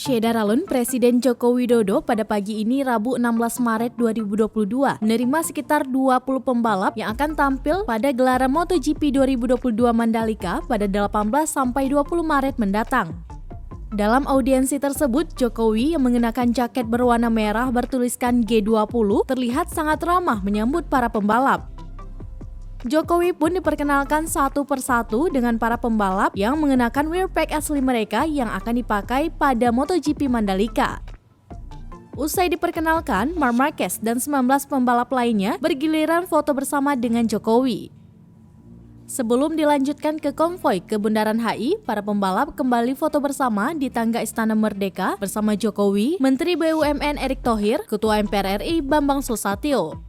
Syederalun Presiden Joko Widodo pada pagi ini Rabu 16 Maret 2022 menerima sekitar 20 pembalap yang akan tampil pada gelaran MotoGP 2022 Mandalika pada 18 sampai 20 Maret mendatang. Dalam audiensi tersebut, Jokowi yang mengenakan jaket berwarna merah bertuliskan G20 terlihat sangat ramah menyambut para pembalap. Jokowi pun diperkenalkan satu persatu dengan para pembalap yang mengenakan wear pack asli mereka yang akan dipakai pada MotoGP Mandalika. Usai diperkenalkan, Marc Marquez dan 19 pembalap lainnya bergiliran foto bersama dengan Jokowi. Sebelum dilanjutkan ke konvoi ke Bundaran HI, para pembalap kembali foto bersama di tangga Istana Merdeka bersama Jokowi, Menteri BUMN Erick Thohir, Ketua MPR RI Bambang Susatyo.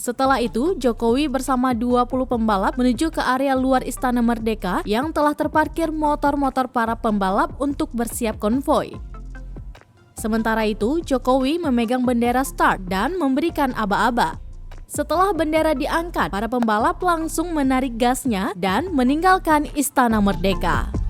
Setelah itu, Jokowi bersama 20 pembalap menuju ke area luar Istana Merdeka yang telah terparkir motor-motor para pembalap untuk bersiap konvoi. Sementara itu, Jokowi memegang bendera start dan memberikan aba-aba. Setelah bendera diangkat, para pembalap langsung menarik gasnya dan meninggalkan Istana Merdeka.